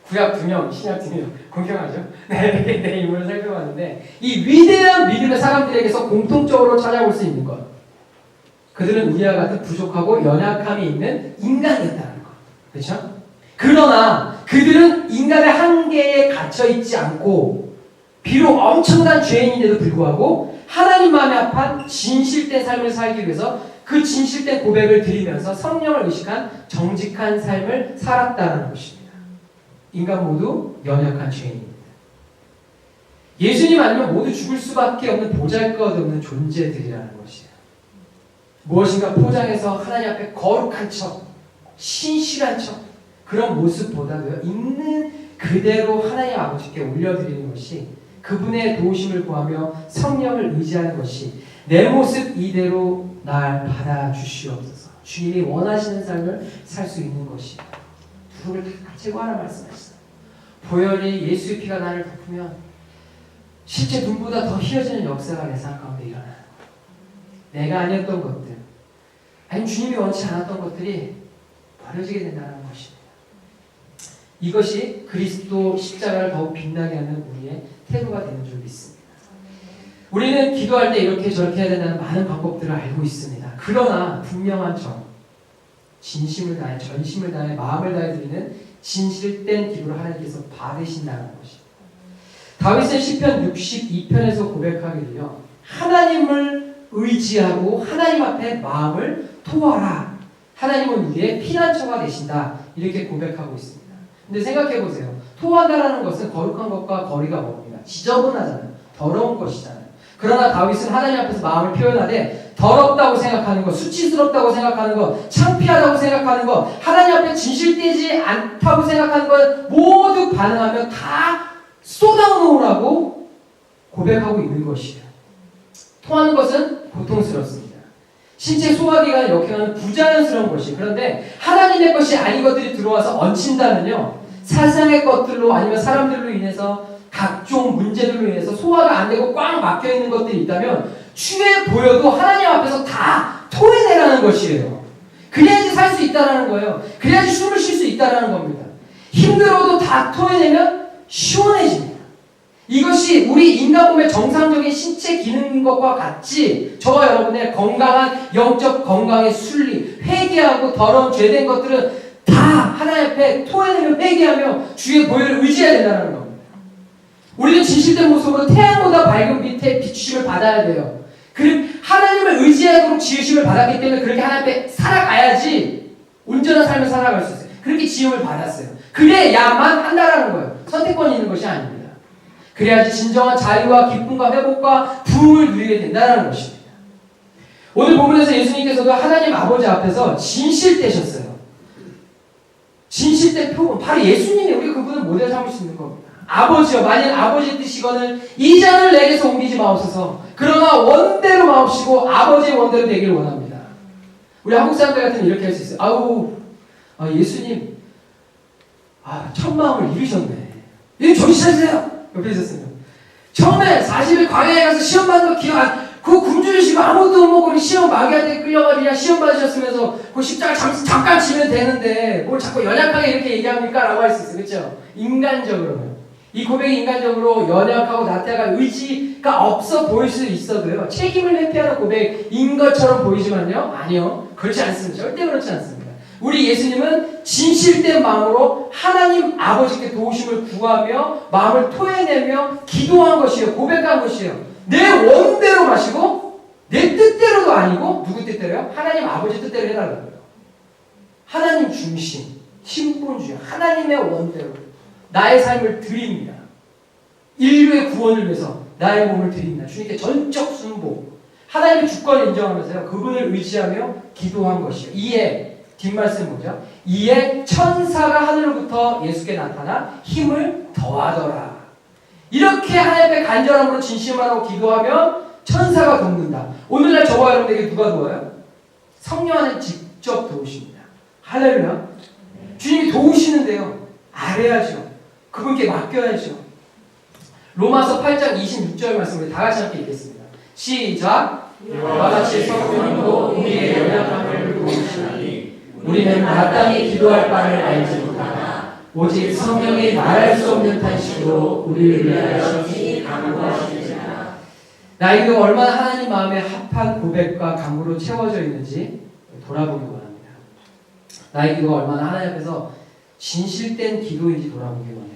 구약 2명, 신약 2명. 공평하죠? 네, 내 인물을 살펴봤는데 이 위대한 믿음의 사람들에게서 공통적으로 찾아볼 수 있는 것. 그들은 우리와 같은 부족하고 연약함이 있는 인간이었다는 것. 그렇죠? 그러나 그들은 인간의 한계에 갇혀 있지 않고 비록 엄청난 죄인인데도 불구하고 하나님 마음에 합한 진실된 삶을 살기 위해서 그 진실된 고백을 드리면서 성령을 의식한 정직한 삶을 살았다는 것입니다. 인간 모두 연약한 죄인입니다. 예수님 아니면 모두 죽을 수밖에 없는 보잘것없는 존재들이라는 것이에요. 무엇인가 포장해서 하나님 앞에 거룩한 척, 신실한 척 그런 모습보다도 있는 그대로 하나님 아버지께 올려드리는 것이 그분의 도우심을 구하며 성령을 의지하는 것이 내 모습 이대로 날 받아주시옵소서. 주님이 원하시는 삶을 살 수 있는 것이에요. 두룩을 다 제거하라 말씀하셨어요. 보혈이 예수의 피가 나를 덮으면 실제 눈보다 더 희어지는 역사가 내 삶 가운데 일어나는 거예요. 내가 아니었던 것들, 아니면 주님이 원치 않았던 것들이 버려지게 된다는 것입니다. 이것이 그리스도 십자가를 더욱 빛나게 하는 우리의 태도가 되는 줄 믿습니다. 우리는 기도할 때 이렇게 저렇게 해야 된다는 많은 방법들을 알고 있습니다. 그러나 분명한 점, 진심을 다해, 전심을 다해, 마음을 다해 드리는 진실된 기도를 하나님께서 받으신다는 것입니다. 다윗은 시편 62편에서 고백하기를요. 하나님을 의지하고 하나님 앞에 마음을 토하라. 하나님은 우리의 피난처가 되신다. 이렇게 고백하고 있습니다. 근데 생각해보세요. 토한다라는 것은 거룩한 것과 거리가 멉니다. 지저분하잖아요. 더러운 것이잖아요. 그러나 다윗은 하나님 앞에서 마음을 표현하되 더럽다고 생각하는 것, 수치스럽다고 생각하는 것, 창피하다고 생각하는 것, 하나님 앞에 진실되지 않다고 생각하는 것 모두 반응하며 다 쏟아놓으라고 고백하고 있는 것이에요. 토하는 것은 고통스럽습니다. 신체 소화기관을 역행하는 부자연스러운 것이, 그런데 하나님의 것이 아닌 것들이 들어와서 얹힌다면요, 사상의 것들로 아니면 사람들로 인해서 각종 문제들로 인해서 소화가 안 되고 꽉 막혀 있는 것들이 있다면 추해 보여도 하나님 앞에서 다 토해내라는 것이에요. 그래야지 살 수 있다라는 거예요. 그래야지 숨을 쉴 수 있다라는 겁니다. 힘들어도 다 토해내면 시원해집니다. 이것이 우리 인간 몸의 정상적인 신체 기능인 것과 같이 저와 여러분의 건강한 영적 건강의 순리, 회개하고 더러운 죄된 것들은 다 하나님 앞에 토해내며 회개하며 주의 보혈을 의지해야 된다는 겁니다. 우리는 진실된 모습으로 태양보다 밝은 빛에 비추심을 받아야 돼요. 하나님을 의지하도록 지으심을 받았기 때문에 그렇게 하나님 앞에 살아가야지 온전한 삶을 살아갈 수 있어요. 그렇게 지음을 받았어요. 그래야만 한다라는 거예요. 선택권이 있는 것이 아닙니다. 그래야지 진정한 자유와 기쁨과 회복과 부흥을 누리게 된다는 것입니다. 오늘 본문에서 예수님께서도 하나님 아버지 앞에서 진실되셨어요. 진실된 표본, 바로 예수님이 우리 그분을 모델 삼을 수 있는 겁니다. 아버지여, 만일 아버지의 뜻이거늘 이 잔을 내게서 옮기지 마옵소서. 그러나 원대로 마옵시고 아버지의 원대로 되기를 원합니다. 우리 한국 사람들 같으면 이렇게 할 수 있어요. 예수님, 첫 마음을 잃으셨네. 정신 차리세요. 옆에 있었어요. 처음에 40일 광야에 가서 시험 받는 거 기억 안, 그거 굶주리시고 아무것도 못 먹고 시험 마귀한테 끌려가지고 시험 받으셨으면서 그 십자가 잠깐 지면 되는데 뭘 자꾸 연약하게 이렇게 얘기합니까? 라고 할 수 있어요. 그렇죠? 인간적으로는. 이 고백이 인간적으로 연약하고 나태하고 의지가 없어 보일 수 있어도요. 책임을 회피하는 고백인 것처럼 보이지만요. 아니요. 그렇지 않습니다. 절대 그렇지 않습니다. 우리 예수님은 진실된 마음으로 하나님 아버지께 도우심을 구하며 마음을 토해내며 기도한 것이에요. 고백한 것이에요. 내 원대로 마시고 내 뜻대로도 아니고 누구 뜻대로요? 하나님 아버지 뜻대로 해달라고요. 하나님 중심, 신분주의, 하나님의 원대로 나의 삶을 드립니다. 인류의 구원을 위해서 나의 몸을 드립니다. 주님께 전적 순복, 하나님의 주권을 인정하면서요. 그분을 의지하며 기도한 것이에요. 이에 뒷말씀 뭐죠? 이에 천사가 하늘로부터 예수께 나타나 힘을 더하더라. 이렇게 하나님의 간절함으로 진심으로 기도하면 천사가 돕는다. 오늘날 저와 여러분에게 누가 도와요? 성령 하나님 직접 도우십니다. 할렐루야. 주님이 도우시는데요. 아뢰야죠. 그분께 맡겨야죠. 로마서 8장 26절 말씀을 다 같이 함께 읽겠습니다. 시작. 이와 같이 성령님도 우리의 연약함을 도우시나니 우리는 마땅히 기도할 바를 알지 못하나 오직 성령이 말할 수 없는 탄식으로 우리를 위하여 심히 간구하시니라. 나의 기도가 얼마나 하나님 마음에 합한 고백과 간구로 채워져 있는지 돌아보기 원합니다. 나의 기도가 얼마나 하나님 앞에서 진실된 기도인지 돌아보기 원해요.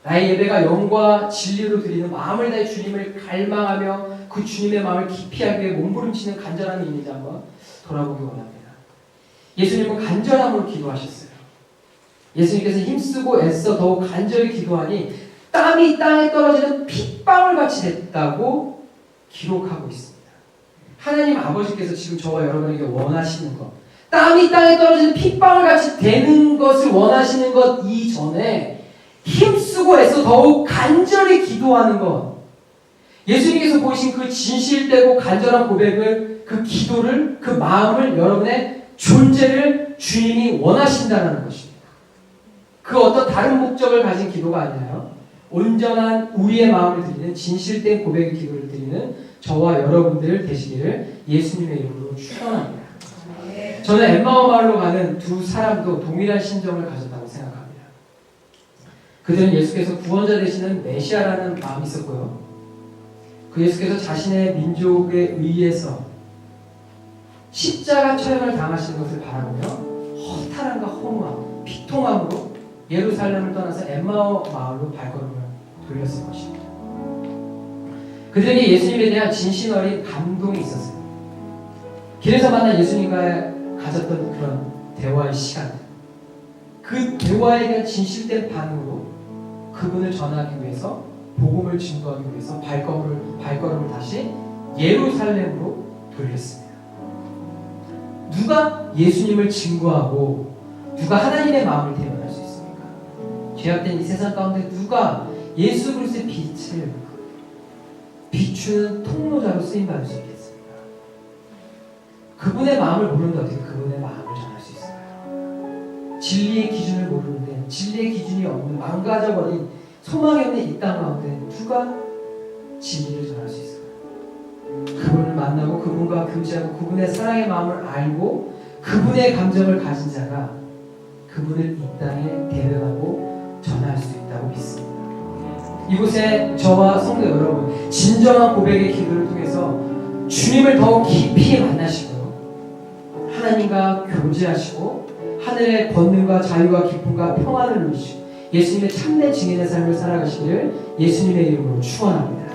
나의 예배가 영과 진리로 드리는 마음을 다해 주님을 갈망하며 그 주님의 마음을 깊이 알기 위해 몸부림치는 간절함이 있는지 한번 돌아보기 원합니다. 예수님은 간절함으로 기도하셨어요. 예수님께서 힘쓰고 애써 더욱 간절히 기도하니 땀이 땅에 떨어지는 핏방울 같이 됐다고 기록하고 있습니다. 하나님 아버지께서 지금 저와 여러분에게 원하시는 것, 땀이 땅에 떨어지는 핏방울 같이 되는 것을 원하시는 것 이전에 힘쓰고 애써 더욱 간절히 기도하는 것, 예수님께서 보이신 그 진실되고 간절한 고백을, 그 기도를, 그 마음을, 여러분의 존재를 주님이 원하신다는 것입니다. 그 어떤 다른 목적을 가진 기도가 아니라요. 온전한 우리의 마음을 드리는 진실된 고백의 기도를 드리는 저와 여러분들 되시기를 예수님의 이름으로 축원합니다. 저는 엠마오 마을로 가는 두 사람도 동일한 심정을 가졌다고 생각합니다. 그들은 예수께서 구원자 되시는 메시아라는 마음이 있었고요. 그 예수께서 자신의 민족에 의해서 십자가 처형을 당하시는 것을 바라보며 허탈함과 허무함, 비통함으로 예루살렘을 떠나서 엠마오 마을로 발걸음을 돌렸을 것입니다. 그들에게 예수님에 대한 진심 어린 감동이 있었어요. 길에서 만난 예수님과 가졌던 그런 대화의 시간, 그 대화에 대한 진실된 반응으로 그분을 전하기 위해서, 복음을 증거하기 위해서 발걸음을 다시 예루살렘으로 돌렸습니다. 누가 예수님을 증거하고 누가 하나님의 마음을 대변할 수 있습니까? 죄악된 이 세상 가운데 누가 예수 그리스도의 빛을 비추는 통로자로 쓰임받을 수 있겠습니까? 그분의 마음을 모르는데 어떻게 그분의 마음을 전할 수 있을까요? 진리의 기준을 모르는데, 진리의 기준이 없는 망가져버린 소망이 없는 이 땅 가운데 누가 진리를 전할 수 있을까요? 그분을 만나고 그분과 교제하고 그분의 사랑의 마음을 알고 그분의 감정을 가진 자가 그분을 이 땅에 대변하고 전할 수 있다. 있다고 믿습니다. 이곳에 저와 성도 여러분, 진정한 고백의 기도를 통해서 주님을 더욱 깊이 만나시고요, 하나님과 교제하시고 하늘의 권능과 자유와 기쁨과 평안을 누리시고 예수님의 참된 증인의 삶을 살아가시기를 예수님의 이름으로 축원합니다.